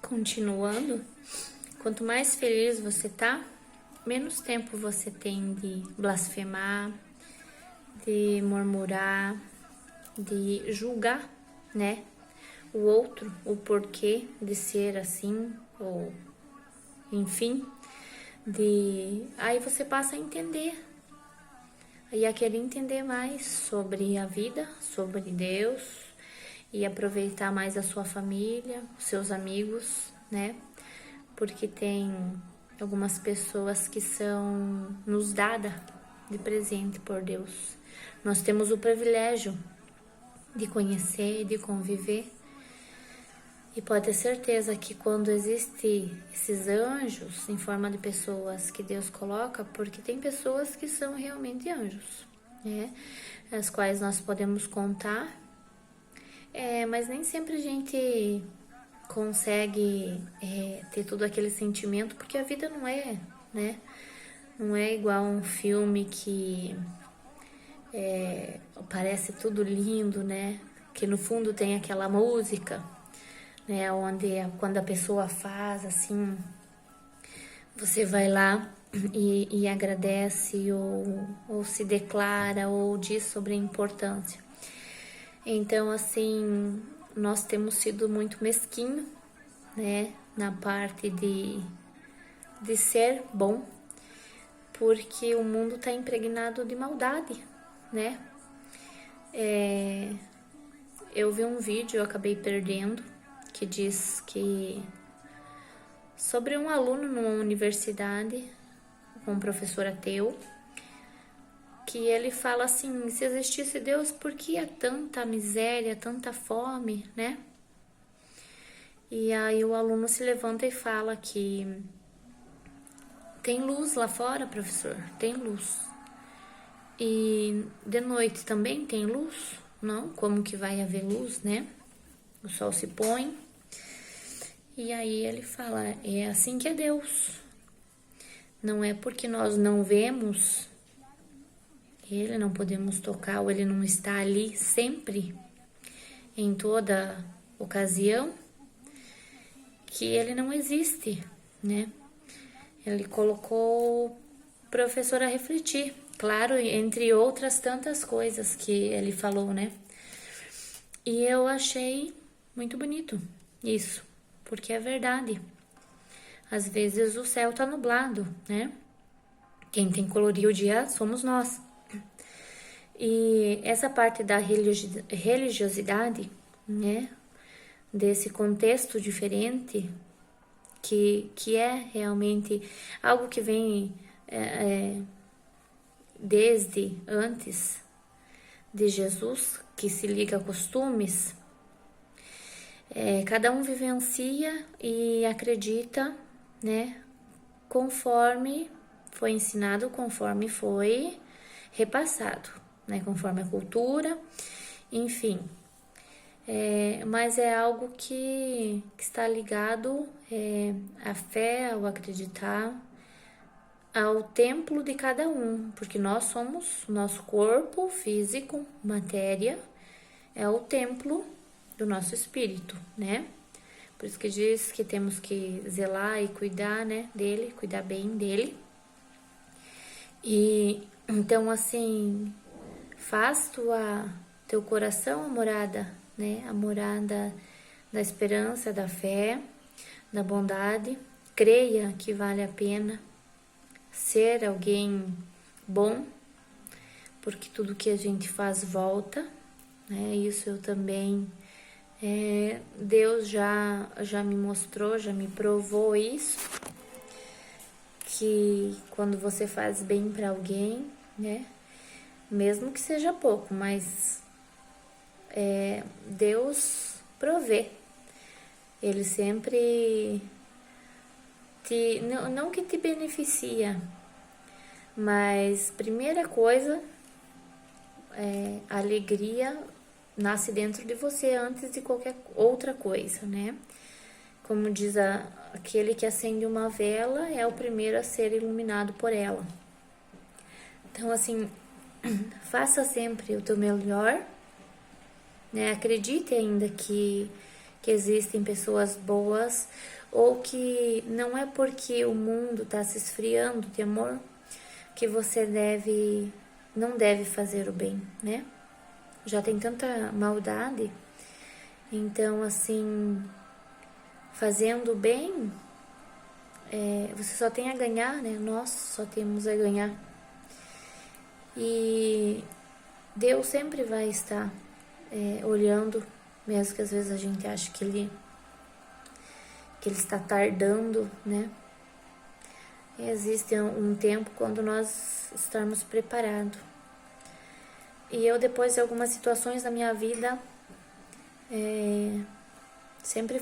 Continuando, quanto mais feliz você tá, menos tempo você tem de blasfemar, de murmurar, de julgar, né? O outro, o porquê de ser assim, ou enfim, aí você passa a entender, e a querer entender mais sobre a vida, sobre Deus, e aproveitar mais a sua família, os seus amigos, né? Porque tem algumas pessoas que são nos dadas de presente por Deus. Nós temos o privilégio de conhecer, de conviver. E pode ter certeza que quando existem esses anjos em forma de pessoas que Deus coloca, porque tem pessoas que são realmente anjos, né? As quais nós podemos contar, mas nem sempre a gente consegue ter todo aquele sentimento, porque a vida não é, né? Não é igual um filme que parece tudo lindo, né? Que no fundo tem aquela música, né? Onde quando a pessoa faz assim, você vai lá e agradece ou se declara ou diz sobre a importância. Então, assim, nós temos sido muito mesquinhos, né? Na parte de ser bom, porque o mundo está impregnado de maldade, né? Eu vi um vídeo, eu acabei perdendo, que diz que sobre um aluno numa universidade, um professor ateu, que ele fala assim, se existisse Deus, por que há tanta miséria, tanta fome, né? E aí o aluno se levanta e fala que tem luz lá fora, professor, tem luz. E de noite também tem luz? Não, como que vai haver luz, né? O sol se põe. E aí ele fala, é assim que é Deus. Não é porque nós não vemos ele, não podemos tocar, ou ele não está ali sempre, em toda ocasião, que ele não existe, né? Ele colocou o professor a refletir, claro, entre outras tantas coisas que ele falou, né? E eu achei muito bonito isso, porque é verdade. Às vezes o céu tá nublado, né? Quem tem que colorir o dia somos nós. E essa parte da religiosidade, né? Desse contexto diferente, que é realmente algo que vem desde antes de Jesus, que se liga a costumes, cada um vivencia e acredita, né, conforme foi ensinado, conforme foi repassado, né, conforme a cultura, enfim. Mas é algo que está ligado à fé, ao acreditar, ao templo de cada um, porque nós somos, nosso corpo físico, matéria, é o templo do nosso espírito, né? Por isso que diz que temos que zelar e cuidar, né, dele, cuidar bem dele. E então, assim, faz teu coração a morada, né? A morada da esperança, da fé, da bondade. Creia que vale a pena ser alguém bom, porque tudo que a gente faz volta, né? Isso eu também, Deus já me mostrou, já me provou isso, que quando você faz bem para alguém, né? Mesmo que seja pouco, mas Deus provê. Ele sempre não que te beneficia, mas primeira coisa, a alegria nasce dentro de você antes de qualquer outra coisa, né? Como diz aquele que acende uma vela é o primeiro a ser iluminado por ela. Então, assim, faça sempre o teu melhor, né? Acredite ainda que que existem pessoas boas, ou que não é porque o mundo está se esfriando de amor que você não deve fazer o bem, né? Já tem tanta maldade, então assim, fazendo o bem, você só tem a ganhar, né? Nós só temos a ganhar. E Deus sempre vai estar olhando, mesmo que às vezes a gente ache que Ele está tardando, né? Existe um tempo quando nós estamos preparados. E eu, depois de algumas situações na minha vida, sempre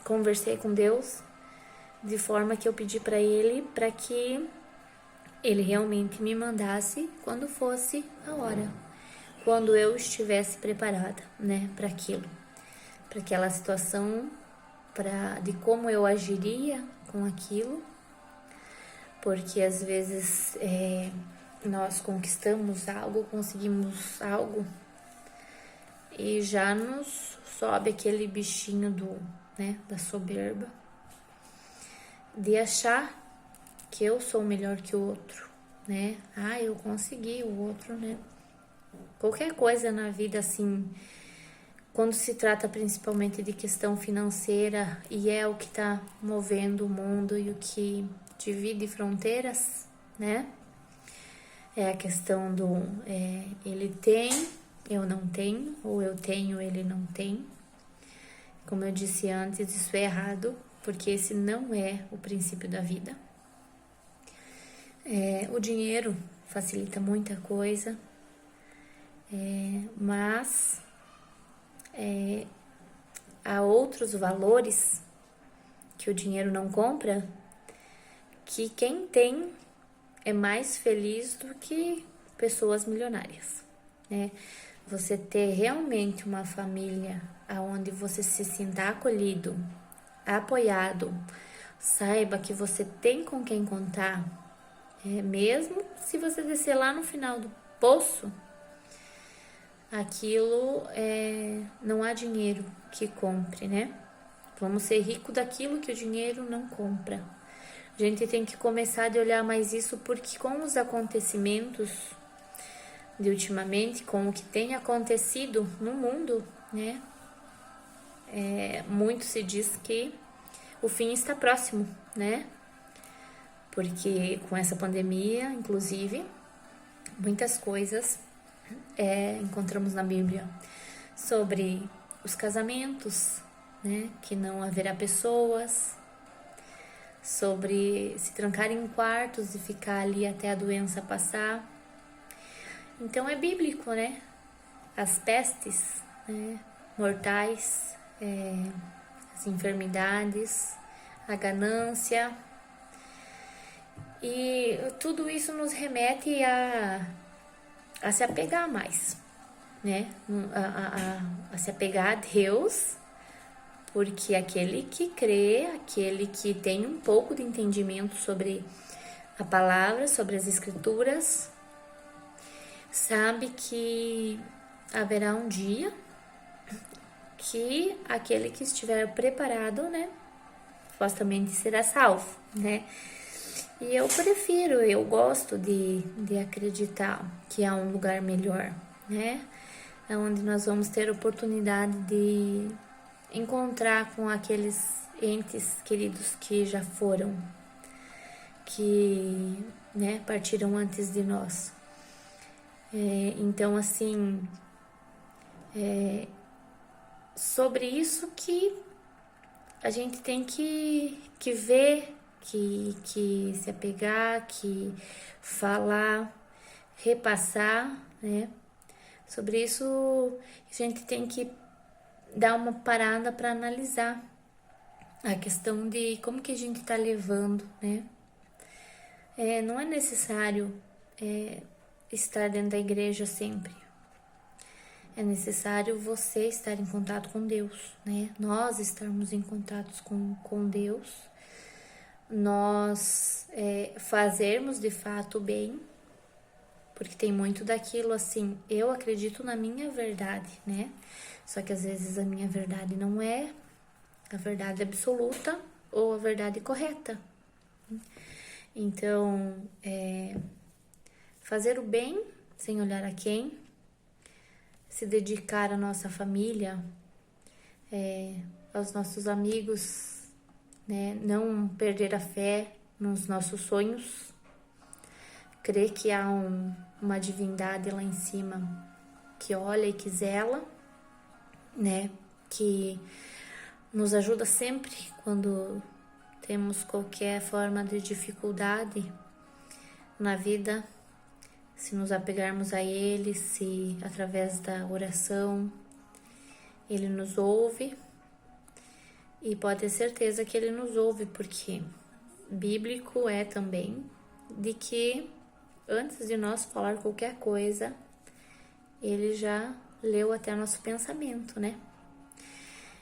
conversei com Deus, de forma que eu pedi para que Ele realmente me mandasse quando fosse a hora, quando eu estivesse preparada, né, para aquilo, para aquela situação, de como eu agiria com aquilo, porque às vezes nós conquistamos algo, conseguimos algo e já nos sobe aquele bichinho da soberba, de achar que eu sou melhor que o outro, né? Eu consegui, o outro, né? Qualquer coisa na vida, assim, quando se trata principalmente de questão financeira, e é o que está movendo o mundo e o que divide fronteiras, né? É a questão ele tem, eu não tenho, ou eu tenho, ele não tem. Como eu disse antes, isso é errado, porque esse não é o princípio da vida. O dinheiro facilita muita coisa, mas há outros valores que o dinheiro não compra, que quem tem é mais feliz do que pessoas milionárias, né? Você ter realmente uma família onde você se sinta acolhido, apoiado, saiba que você tem com quem contar, mesmo se você descer lá no final do poço, aquilo não há dinheiro que compre, né? Vamos ser ricos daquilo que o dinheiro não compra. A gente tem que começar a olhar mais isso, porque com os acontecimentos de ultimamente, com o que tem acontecido no mundo, né? Muito se diz que o fim está próximo, né? Porque com essa pandemia, inclusive, muitas coisas encontramos na Bíblia sobre os casamentos, né? Que não haverá pessoas, sobre se trancar em quartos e ficar ali até a doença passar. Então é bíblico, né? As pestes, né, mortais, as enfermidades, a ganância, e tudo isso nos remete a se apegar mais, né? A se apegar a Deus, porque aquele que crê, aquele que tem um pouco de entendimento sobre a palavra, sobre as escrituras, sabe que haverá um dia que aquele que estiver preparado, né, supostamente será salvo, né? E eu gosto de acreditar que há um lugar melhor, né? Onde nós vamos ter oportunidade de encontrar com aqueles entes queridos que já foram, que, né, partiram antes de nós. Então, assim, sobre isso que a gente tem que ver, que se apegar, que falar, repassar, né? Sobre isso a gente tem que dar uma parada para analisar a questão de como que a gente está levando, né? Não é necessário estar dentro da igreja sempre. É necessário você estar em contato com Deus, né? Nós estarmos em contato com Deus, nós fazermos de fato o bem, Porque tem muito daquilo assim, eu acredito na minha verdade, né? Só que às vezes a minha verdade não é a verdade absoluta ou a verdade correta. Então, fazer o bem sem olhar a quem, se dedicar à nossa família, aos nossos amigos, né? Não perder a fé nos nossos sonhos, crer que há uma divindade lá em cima que olha e que zela, né? Que nos ajuda sempre quando temos qualquer forma de dificuldade na vida, se nos apegarmos a Ele, se através da oração Ele nos ouve, e pode ter certeza que Ele nos ouve, porque bíblico é também de que antes de nós falar qualquer coisa, Ele já leu até nosso pensamento, né?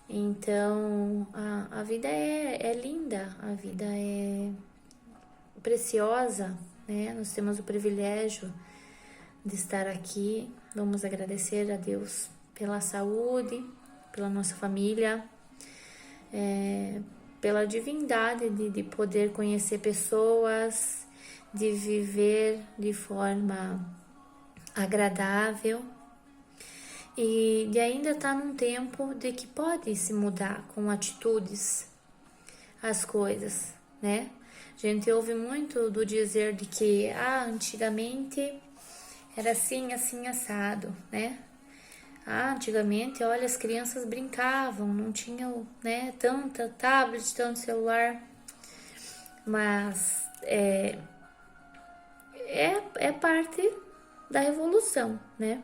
Então, a vida é linda, a vida é preciosa, né? Nós temos o privilégio de estar aqui. Vamos agradecer a Deus pela saúde, pela nossa família, pela divindade de poder conhecer pessoas, de viver de forma agradável e de ainda estar num tempo de que pode se mudar com atitudes as coisas, né? A gente ouve muito do dizer de que antigamente era assim, assim, assado, né? Antigamente, olha, as crianças brincavam, não tinham, né, tanta tablet, tanto celular, mas é parte da revolução, né?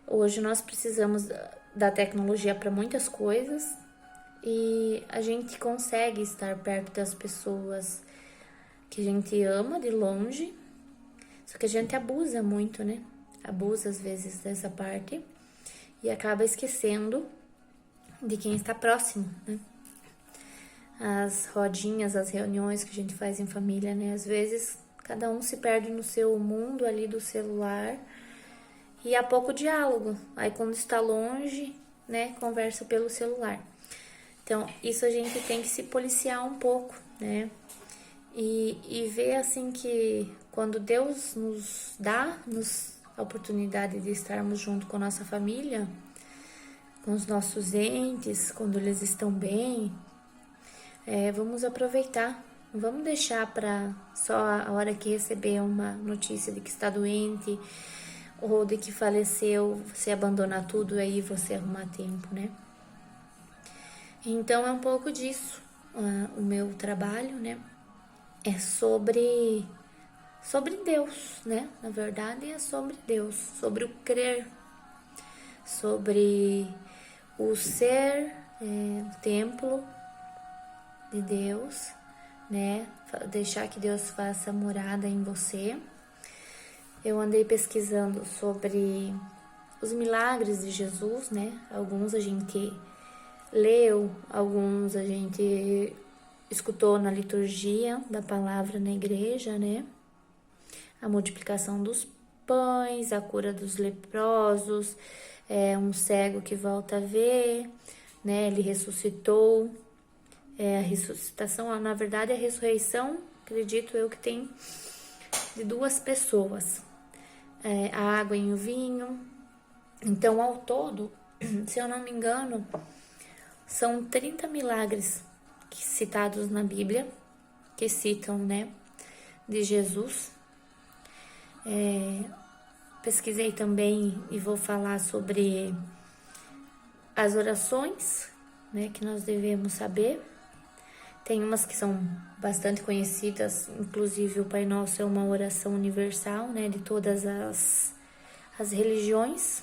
Hoje nós precisamos da tecnologia para muitas coisas e a gente consegue estar perto das pessoas que a gente ama de longe, só que a gente abusa muito, né? Abusa às vezes dessa parte e acaba esquecendo de quem está próximo, né? As rodinhas, as reuniões que a gente faz em família, né? Às vezes cada um se perde no seu mundo ali do celular e há pouco diálogo. Aí quando está longe, né, conversa pelo celular. Então, isso a gente tem que se policiar um pouco, né? E ver assim que quando Deus nos dá a oportunidade de estarmos junto com a nossa família, com os nossos entes, quando eles estão bem, vamos aproveitar. Não vamos deixar para só a hora que receber uma notícia de que está doente ou de que faleceu, você abandonar tudo e aí você arrumar tempo, né? Então é um pouco disso. O meu trabalho, né? É sobre Deus, né? Na verdade é sobre Deus, sobre o crer, sobre o ser templo de Deus, né? Deixar que Deus faça morada em você. Eu andei pesquisando sobre os milagres de Jesus, né? Alguns a gente leu, alguns a gente escutou na liturgia da palavra na igreja, né? A multiplicação dos pães, a cura dos leprosos, um cego que volta a ver, né? Ele ressuscitou. A ressuscitação, na verdade, a ressurreição, acredito eu que tem de duas pessoas. A água em o vinho. Então, ao todo, se eu não me engano, são 30 milagres citados na Bíblia, que citam, né, de Jesus. Pesquisei também e vou falar sobre as orações, né, que nós devemos saber. Tem umas que são bastante conhecidas, inclusive o Pai Nosso é uma oração universal, né, de todas as religiões.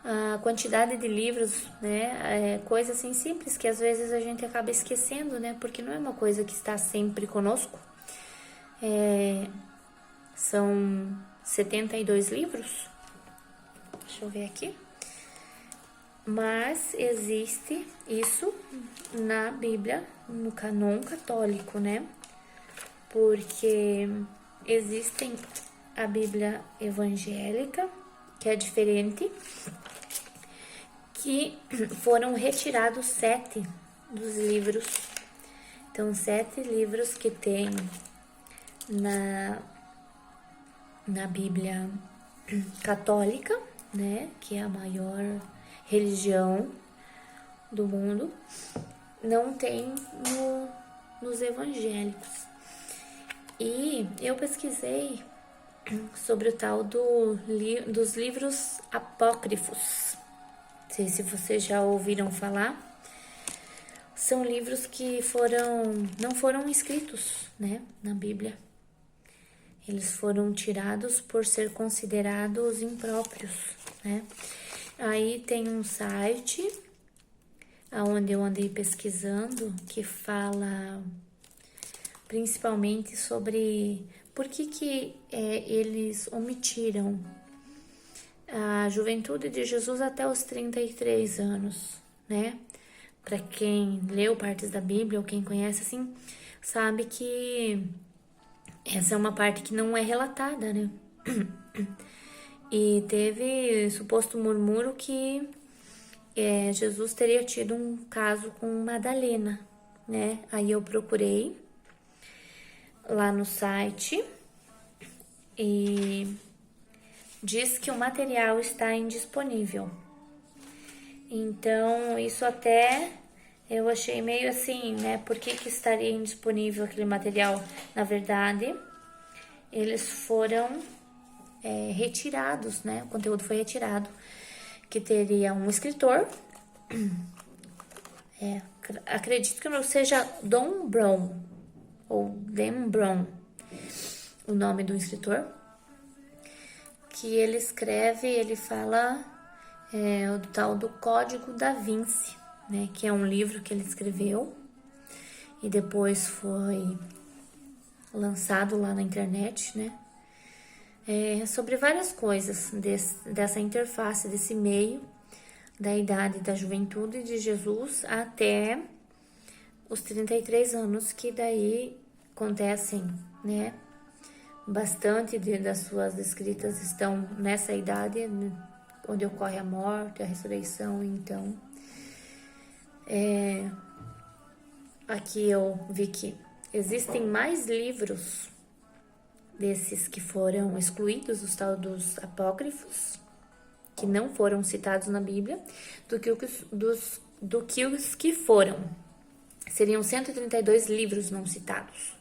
A quantidade de livros, né, coisa assim simples que às vezes a gente acaba esquecendo, né, porque não é uma coisa que está sempre conosco. São 72 livros, deixa eu ver aqui. Mas existe isso na Bíblia, no cânon católico, né? Porque existem a Bíblia evangélica, que é diferente, que foram retirados 7 dos livros. Então, 7 livros que tem na Bíblia católica, né, que é a maior religião do mundo, não tem nos evangélicos. E eu pesquisei sobre o tal dos livros apócrifos. Não sei se vocês já ouviram falar. São livros que não foram escritos, né, na Bíblia. Eles foram tirados por ser considerados impróprios, né? Aí tem um site onde eu andei pesquisando que fala principalmente sobre por que eles omitiram a juventude de Jesus até os 33 anos, né? Para quem leu partes da Bíblia ou quem conhece assim, sabe que essa é uma parte que não é relatada, né? E teve suposto murmúrio que Jesus teria tido um caso com Madalena, né? Aí eu procurei lá no site e diz que o material está indisponível. Então, isso até eu achei meio assim, né? Por que estaria indisponível aquele material? Na verdade, eles foram retirados, né? O conteúdo foi retirado, que teria um escritor, acredito que não seja Don Brown, ou Dan Brown, o nome do escritor, que ele fala o tal do Código da Vinci, né? Que é um livro que ele escreveu e depois foi lançado lá na internet, né? Sobre várias coisas dessa interface, desse meio da idade da juventude de Jesus até os 33 anos, que daí acontecem, né? Bastante das suas escritas estão nessa idade, onde ocorre a morte, a ressurreição. Então, aqui eu vi que existem mais livros desses que foram excluídos, os tal dos apócrifos, que não foram citados na Bíblia, do que os que foram. Seriam 132 livros não citados.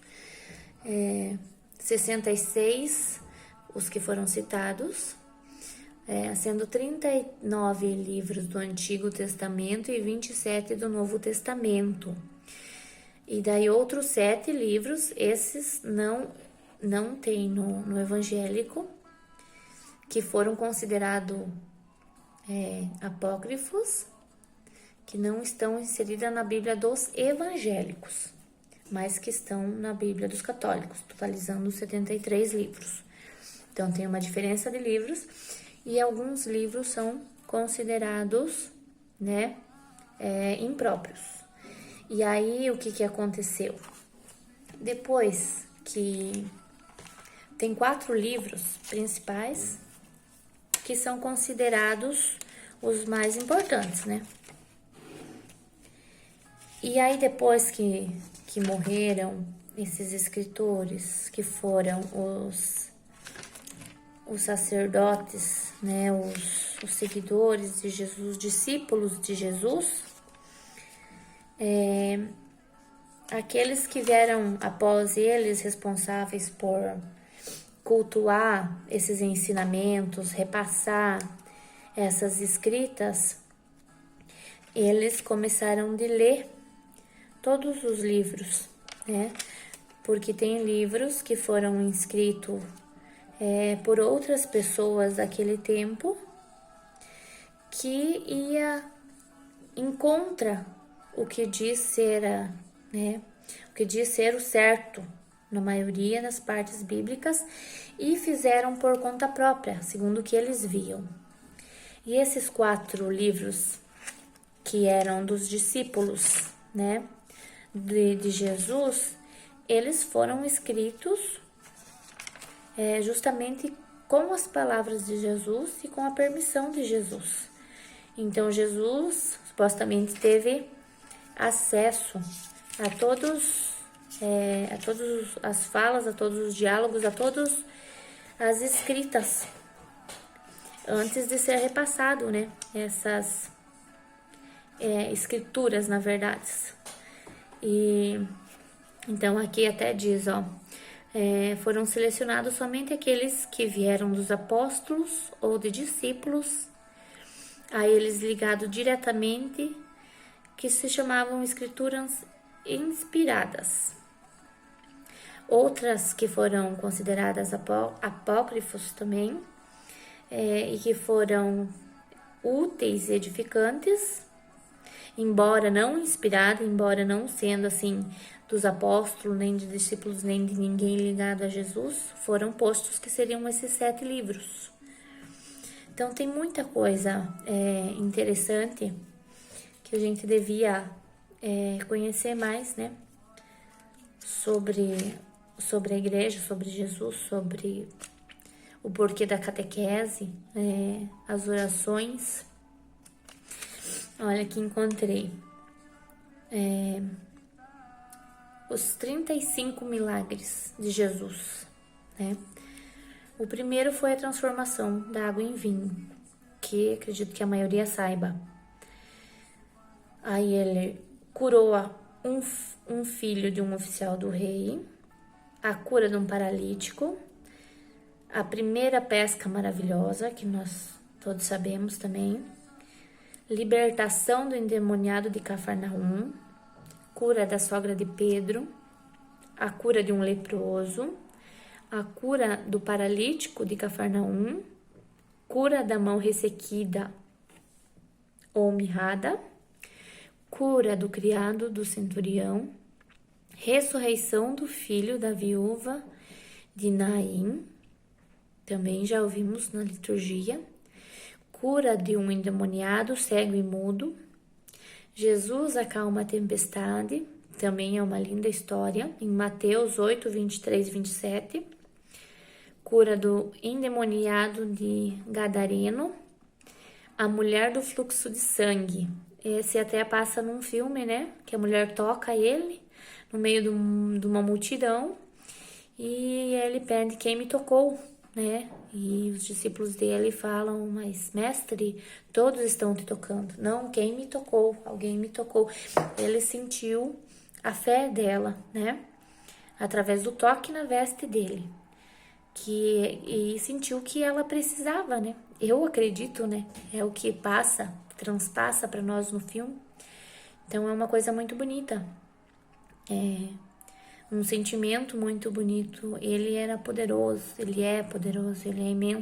66 os que foram citados, sendo 39 livros do Antigo Testamento e 27 do Novo Testamento. E daí outros 7 livros, esses não tem no evangélico, que foram considerados apócrifos, que não estão inseridas na Bíblia dos evangélicos, mas que estão na Bíblia dos católicos, totalizando 73 livros. Então tem uma diferença de livros e alguns livros são considerados, né, impróprios. E aí o que aconteceu? Depois que tem 4 livros principais que são considerados os mais importantes, né? E aí depois que morreram esses escritores, que foram os sacerdotes, né, os seguidores de Jesus, discípulos de Jesus, aqueles que vieram após eles responsáveis por cultuar esses ensinamentos, repassar essas escritas, eles começaram a ler todos os livros, né? Porque tem livros que foram escritos por outras pessoas daquele tempo que ia em contra o que diz ser, né? O que diz ser o certo na maioria das partes bíblicas e fizeram por conta própria, segundo o que eles viam. E esses 4 livros que eram dos discípulos, né, de Jesus, eles foram escritos justamente com as palavras de Jesus e com a permissão de Jesus. Então Jesus supostamente teve acesso a todas as falas, a todos os diálogos, a todas as escritas antes de ser repassado, né? Essas escrituras, na verdade. E então aqui até diz, foram selecionados somente aqueles que vieram dos apóstolos ou de discípulos, a eles ligado diretamente, que se chamavam escrituras inspiradas. Outras que foram consideradas apócrifos também, e que foram úteis e edificantes, embora não inspirada, embora não sendo assim dos apóstolos, nem de discípulos, nem de ninguém ligado a Jesus, foram postos que seriam esses 7 livros. Então tem muita coisa interessante que a gente devia conhecer mais, né? Sobre a igreja, sobre Jesus, sobre o porquê da catequese, as orações. Olha, aqui encontrei os 35 milagres de Jesus, né? O primeiro foi a transformação da água em vinho, que acredito que a maioria saiba. Aí ele curou um filho de um oficial do rei, a cura de um paralítico, a primeira pesca maravilhosa, que nós todos sabemos também, libertação do endemoniado de Cafarnaum, cura da sogra de Pedro, a cura de um leproso, a cura do paralítico de Cafarnaum, cura da mão ressequida ou mirrada, cura do criado do centurião, ressurreição do filho da viúva de Naim, também já ouvimos na liturgia, cura de um endemoniado cego e mudo, Jesus acalma a tempestade, também é uma linda história, em Mateus 8, 23 e 27, cura do endemoniado de Gadareno, a mulher do fluxo de sangue. Esse até passa num filme, né? Que a mulher toca ele no meio de uma multidão e ele pede quem me tocou, né? E os discípulos dele falam, mas mestre, todos estão te tocando. Não, quem me tocou? Alguém me tocou. Ele sentiu a fé dela, né? Através do toque na veste dele. E sentiu que ela precisava, né? Eu acredito, né? É o que transpassa para nós no filme. Então é uma coisa muito bonita. Um sentimento muito bonito. Ele era poderoso, ele é poderoso, ele é imenso.